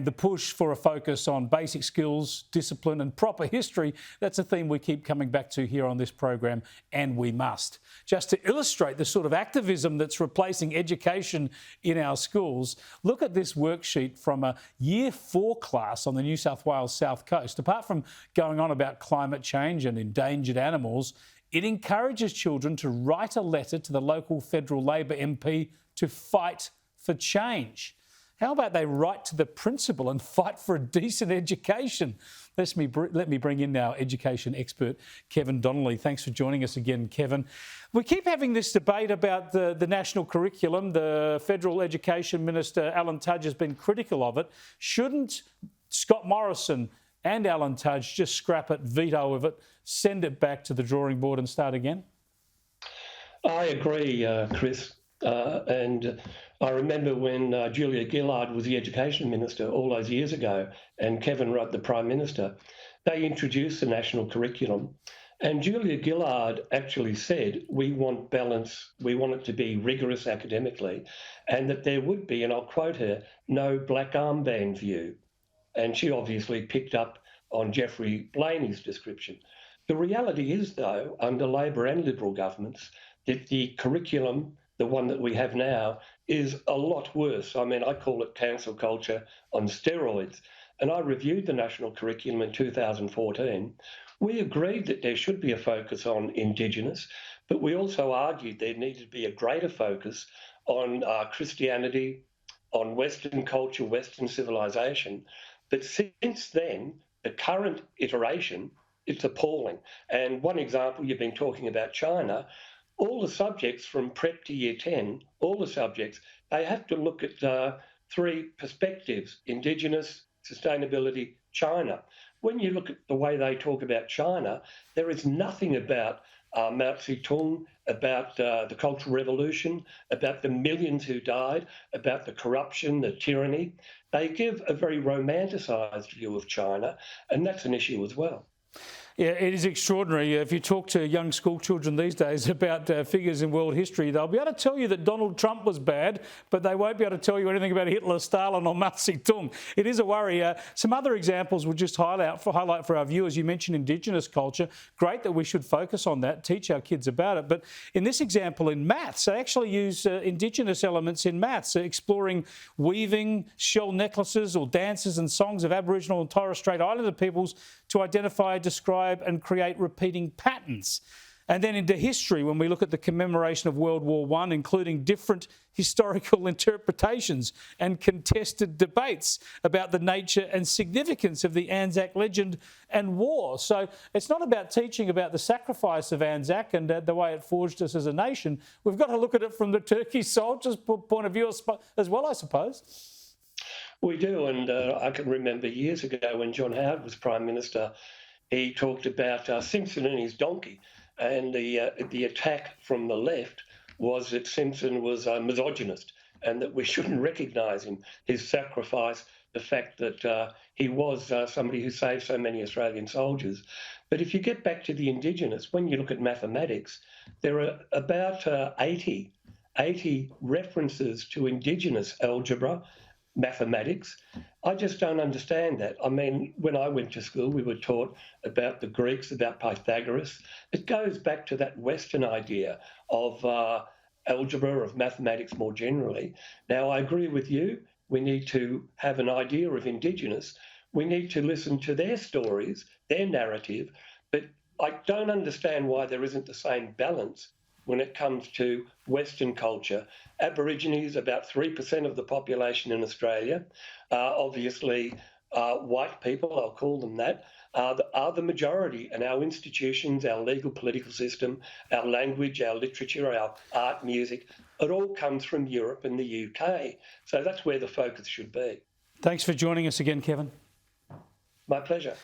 The push for a focus on basic skills, discipline and proper history, that's a theme we keep coming back to here on this program, and we must. Just to illustrate the sort of activism that's replacing education in our schools, look at this worksheet from a Year 4 class on the New South Wales South Coast. Apart from going on about climate change and endangered animals, it encourages children to write a letter to the local federal Labor MP to fight for change. How about they write to the principal and fight for a decent education? Let me bring in now education expert Kevin Donnelly. Thanks for joining us again, Kevin. We keep having this debate about the national curriculum. The Federal Education Minister Alan Tudge has been critical of it. Shouldn't Scott Morrison and Alan Tudge just scrap it, veto of it, send it back to the drawing board and start again? I agree, Chris. And I remember when Julia Gillard was the Education Minister all those years ago and Kevin Rudd the Prime Minister, they introduced the national curriculum. And Julia Gillard actually said, we want balance, we want it to be rigorous academically, and that there would be, and I'll quote her, no black armband view. And she obviously picked up on Geoffrey Blaney's description. The reality is, though, under Labor and Liberal governments, that the curriculum, the one that we have now, is a lot worse. I mean, I call it cancel culture on steroids. And I reviewed the national curriculum in 2014. We agreed that there should be a focus on Indigenous, but we also argued there needed to be a greater focus on Christianity, on Western culture, Western civilisation. But since then, the current iteration, it's appalling. And one example, you've been talking about China. All the subjects from prep to year 10, all the subjects, they have to look at three perspectives: Indigenous, sustainability, China. When you look at the way they talk about China, there is nothing about Mao Zedong, about the Cultural Revolution, about the millions who died, about the corruption, the tyranny. They give a very romanticised view of China, and that's an issue as well. Yeah, it is extraordinary. If you talk to young school children these days about figures in world history, they'll be able to tell you that Donald Trump was bad, but they won't be able to tell you anything about Hitler, Stalin or Mao Zedong. It is a worry. Some other examples we'll just highlight for our viewers. You mentioned Indigenous culture. Great that we should focus on that, teach our kids about it. But in this example, in maths, they actually use Indigenous elements in maths, exploring weaving, shell necklaces or dances and songs of Aboriginal and Torres Strait Islander peoples to identify, describe and create repeating patterns. And then into history, when we look at the commemoration of World War I, including different historical interpretations and contested debates about the nature and significance of the Anzac legend and war. So it's not about teaching about the sacrifice of Anzac and the way it forged us as a nation. We've got to look at it from the Turkey soldiers' point of view as well, I suppose. We do, and I can remember years ago when John Howard was Prime Minister, he talked about Simpson and his donkey, and the attack from the left was that Simpson was a misogynist and that we shouldn't recognise him, his sacrifice, the fact that he was somebody who saved so many Australian soldiers. But if you get back to the Indigenous, when you look at mathematics, there are about 80 references to Indigenous algebra, mathematics. I just don't understand that. I mean, when I went to school, we were taught about the Greeks, about Pythagoras. It goes back to that Western idea of algebra, of mathematics more generally. Now, I agree with you. We need to have an idea of Indigenous. We need to listen to their stories, their narrative. But I don't understand why there isn't the same balance when it comes to Western culture. Aborigines, about 3% of the population in Australia, obviously white people, I'll call them that, are the majority, and our institutions, our legal political system, our language, our literature, our art, music, it all comes from Europe and the UK. So that's where the focus should be. Thanks for joining us again, Kevin. My pleasure.